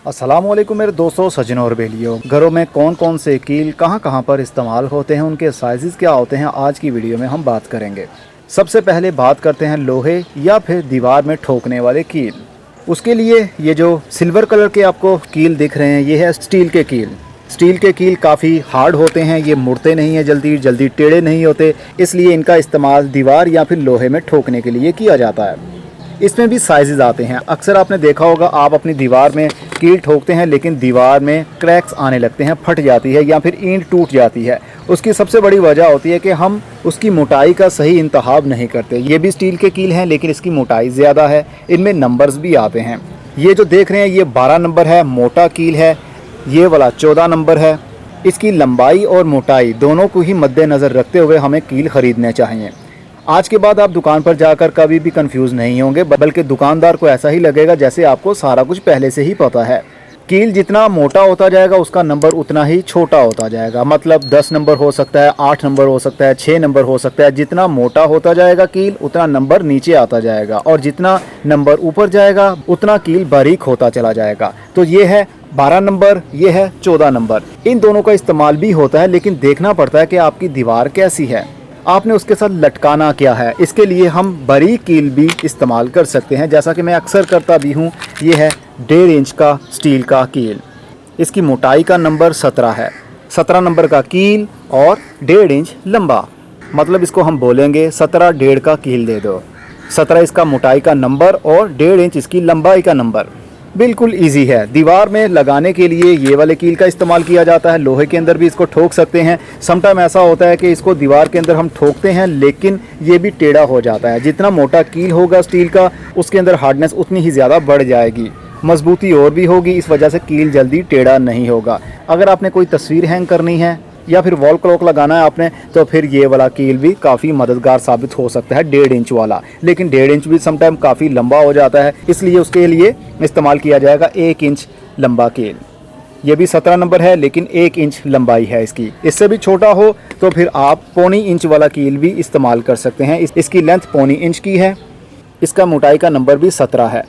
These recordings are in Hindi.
अस्सलामुअलैकुम मेरे दोस्तों, सज्जनों और बेलियों। घरों में कौन कौन से कील कहां पर इस्तेमाल होते हैं, उनके साइज़ क्या होते हैं, आज की वीडियो में हम बात करेंगे। सबसे पहले बात करते हैं लोहे या फिर दीवार में ठोकने वाले कील। उसके लिए ये जो सिल्वर कलर के आपको कील दिख रहे हैं, ये है स्टील के कील। स्टील के कील काफ़ी हार्ड होते हैं, ये मुड़ते नहीं हैं, जल्दी टेढ़े नहीं होते, इसलिए इनका इस्तेमाल दीवार या फिर लोहे में ठोकने के लिए किया जाता है। इसमें भी साइजेस आते हैं। अक्सर आपने देखा होगा, आप अपनी दीवार में कील ठोकते हैं लेकिन दीवार में क्रैक्स आने लगते हैं, फट जाती है या फिर ईंट टूट जाती है। उसकी सबसे बड़ी वजह होती है कि हम उसकी मोटाई का सही इंतखाब नहीं करते। ये भी स्टील के कील हैं लेकिन इसकी मोटाई ज़्यादा है, इनमें नंबर्स भी आते हैं। ये जो देख रहे हैं ये 12 नंबर है, मोटा कील है। ये वाला 14 नंबर है। इसकी लंबाई और मोटाई दोनों को ही मद्देनज़र रखते हुए हमें कील ख़रीदने चाहिए। आज के बाद आप दुकान पर जाकर कभी भी कंफ्यूज नहीं होंगे, बल्कि दुकानदार को ऐसा ही लगेगा जैसे आपको सारा कुछ पहले से ही पता है। कील जितना मोटा होता जाएगा उसका नंबर उतना ही छोटा होता जाएगा। मतलब 10 नंबर हो सकता है, 8 नंबर हो सकता है, 6 नंबर हो सकता है। जितना मोटा होता जाएगा कील उतना नंबर नीचे आता जाएगा, और जितना नंबर ऊपर जाएगा उतना कील बारीक होता चला जाएगा। तो ये है 12 नंबर, ये है 14 नंबर। इन दोनों का इस्तेमाल भी होता है, लेकिन देखना पड़ता है कि आपकी दीवार कैसी है, आपने उसके साथ लटकाना क्या है। इसके लिए हम बारीक कील भी इस्तेमाल कर सकते हैं, जैसा कि मैं अक्सर करता भी हूँ। ये है 1.5 इंच का स्टील का कील। इसकी मोटाई का नंबर 17 है। 17 नंबर का कील और 1.5 इंच लंबा, मतलब इसको हम बोलेंगे 17 1.5 का कील दे दो। 17 इसका मोटाई का नंबर और 1.5 इंच इसकी लंबाई का नंबर। बिल्कुल इजी है। दीवार में लगाने के लिए ये वाले कील का इस्तेमाल किया जाता है। लोहे के अंदर भी इसको ठोक सकते हैं। समटाइम ऐसा होता है कि इसको दीवार के अंदर हम ठोकते हैं लेकिन ये भी टेढ़ा हो जाता है। जितना मोटा कील होगा स्टील का, उसके अंदर हार्डनेस उतनी ही ज़्यादा बढ़ जाएगी, मजबूती और भी होगी। इस वजह से कील जल्दी टेढ़ा नहीं होगा। अगर आपने कोई तस्वीर हैंग करनी है या फिर वॉल क्लॉक लगाना है आपने, तो फिर ये वाला कील भी काफ़ी मददगार साबित हो सकता है, 1.5 इंच वाला। लेकिन 1.5 इंच भी समटाइम काफ़ी लंबा हो जाता है, इसलिए उसके लिए इस्तेमाल किया जाएगा 1 इंच लंबा कील। ये भी 17 नंबर है लेकिन 1 इंच लंबाई है इसकी। इससे भी छोटा हो तो फिर आप 0.25 इंच वाला कील भी इस्तेमाल कर सकते हैं। इसकी लेंथ 0.25 इंच की है। इसका मोटाई का नंबर भी 17 है।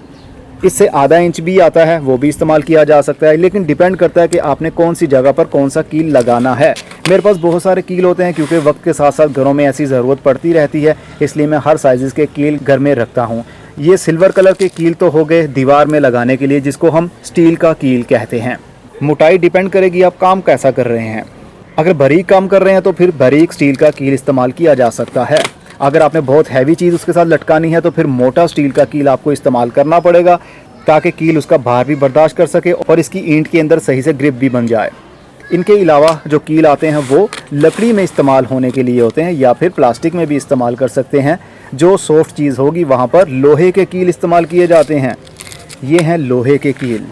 इससे आधा इंच भी आता है, वो भी इस्तेमाल किया जा सकता है, लेकिन डिपेंड करता है कि आपने कौन सी जगह पर कौन सा कील लगाना है। मेरे पास बहुत सारे कील होते हैं क्योंकि वक्त के साथ साथ घरों में ऐसी ज़रूरत पड़ती रहती है, इसलिए मैं हर साइज़ के कील घर में रखता हूँ। ये सिल्वर कलर के कील तो हो गए दीवार में लगाने के लिए, जिसको हम स्टील का कील कहते हैं। मोटाई डिपेंड करेगी आप काम कैसा कर रहे हैं। अगर बारीक काम कर रहे हैं तो फिर बारीक स्टील का कील इस्तेमाल किया जा सकता है। अगर आपने बहुत हैवी चीज़ उसके साथ लटकानी है तो फिर मोटा स्टील का कील आपको इस्तेमाल करना पड़ेगा, ताकि कील उसका भार भी बर्दाश्त कर सके और इसकी ईंट के अंदर सही से ग्रिप भी बन जाए। इनके अलावा जो कील आते हैं वो लकड़ी में इस्तेमाल होने के लिए होते हैं, या फिर प्लास्टिक में भी इस्तेमाल कर सकते हैं। जो सॉफ्ट चीज़ होगी वहाँ पर लोहे के कील इस्तेमाल किए जाते हैं। ये हैं लोहे के कील।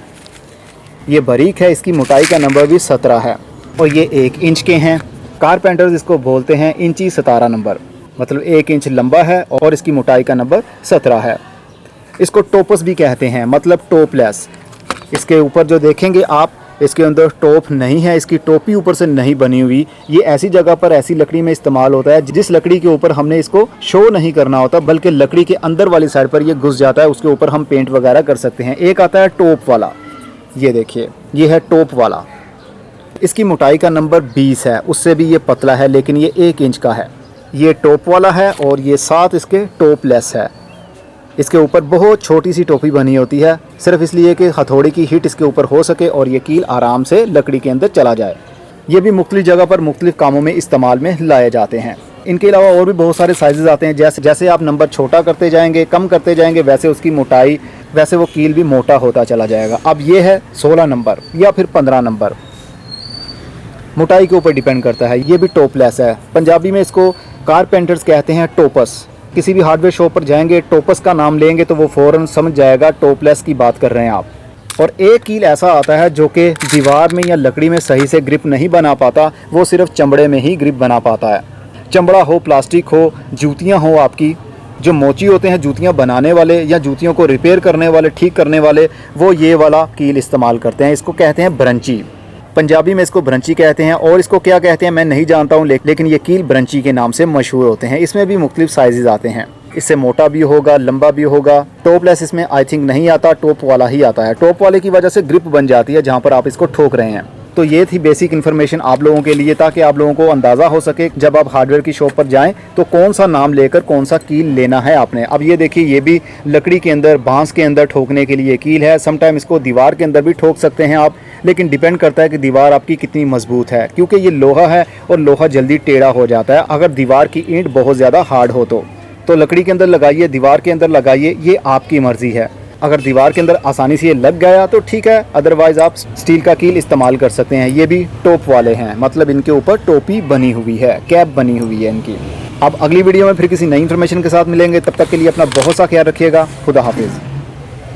ये बारीक है, इसकी मोटाई का नंबर भी 17 है और ये 1 इंच के हैं। कारपेंटर्स इसको बोलते हैं इंची 17 नंबर, मतलब 1 इंच लंबा है और इसकी मोटाई का नंबर 17 है। इसको टोपस भी कहते हैं, मतलब टोपलेस। इसके ऊपर जो देखेंगे आप, इसके अंदर टोप नहीं है, इसकी टोपी ऊपर से नहीं बनी हुई। ये ऐसी जगह पर ऐसी लकड़ी में इस्तेमाल होता है जिस लकड़ी के ऊपर हमने इसको शो नहीं करना होता, बल्कि लकड़ी के अंदर वाली साइड पर ये घुस जाता है। उसके ऊपर हम पेंट वगैरह कर सकते हैं। एक आता है टोप वाला, ये देखिए, ये है टोप वाला। इसकी मोटाई का नंबर 20 है, उससे भी ये पतला है लेकिन ये 1 इंच का है। ये टोप वाला है और ये साथ इसके टोपलेस है। इसके ऊपर बहुत छोटी सी टोपी बनी होती है, सिर्फ इसलिए कि हथौड़ी की हिट इसके ऊपर हो सके और ये कील आराम से लकड़ी के अंदर चला जाए। ये भी मुख्तलिफ जगह पर मुख्तलिफ कामों में इस्तेमाल में लाए जाते हैं। इनके अलावा और भी बहुत सारे साइजेस आते हैं। जैसे आप नंबर छोटा करते जाएंगे, कम करते जाएंगे, वैसे उसकी मोटाई, वैसे वो कील भी मोटा होता चला जाएगा। अब ये है 16 नंबर या फिर 15 नंबर। मोटाई के ऊपर डिपेंड करता है। ये भी टोपलेस है। पंजाबी में इसको कारपेंटर्स कहते हैं, टोपस। किसी भी हार्डवेयर शॉप पर जाएंगे, टोपस का नाम लेंगे तो वो फ़ौरन समझ जाएगा टोपलेस की बात कर रहे हैं आप। और एक कील ऐसा आता है जो कि दीवार में या लकड़ी में सही से ग्रिप नहीं बना पाता, वो सिर्फ चमड़े में ही ग्रिप बना पाता है। चमड़ा हो, प्लास्टिक हो, जूतियाँ हो, आपकी जो मोची होते हैं जूतियाँ बनाने वाले या जूतियों को रिपेयर करने वाले, ठीक करने वाले, वो ये वाला कील इस्तेमाल करते हैं। इसको कहते हैं ब्रंची। पंजाबी में इसको ब्रंची कहते हैं, और इसको क्या कहते हैं मैं नहीं जानता हूँ, लेकिन ये कील ब्रंची के नाम से मशहूर होते हैं। इसमें भी मुख्तलिफ साइज़ आते हैं। इससे मोटा भी होगा, लंबा भी होगा। टॉपलेस इसमें आई थिंक नहीं आता, टॉप वाला ही आता है। टॉप वाले की वजह से ग्रिप बन जाती है जहाँ पर आप इसको ठोक रहे हैं। तो ये थी बेसिक इन्फॉर्मेशन आप लोगों के लिए, ताकि आप लोगों को अंदाज़ा हो सके जब आप हार्डवेयर की शॉप पर जाएं तो कौन सा नाम लेकर कौन सा कील लेना है आपने। अब ये देखिए, ये भी लकड़ी के अंदर, बांस के अंदर ठोकने के लिए कील है। समटाइम इसको दीवार के अंदर भी ठोक सकते हैं आप, लेकिन डिपेंड करता है कि दीवार आपकी कितनी मजबूत है, क्योंकि ये लोहा है और लोहा जल्दी टेढ़ा हो जाता है अगर दीवार की ईंट बहुत ज़्यादा हार्ड हो तो लकड़ी के अंदर लगाइए, दीवार के अंदर लगाइए, ये आपकी मर्ज़ी है। अगर दीवार के अंदर आसानी से ये लग गया तो ठीक है, अदरवाइज़ आप स्टील का कील इस्तेमाल कर सकते हैं। ये भी टॉप वाले हैं, मतलब इनके ऊपर टोपी बनी हुई है, कैप बनी हुई है इनकी। अब अगली वीडियो में फिर किसी नई इन्फॉर्मेशन के साथ मिलेंगे, तब तक के लिए अपना बहुत सा ख्याल रखिएगा। खुदा हाफिज़।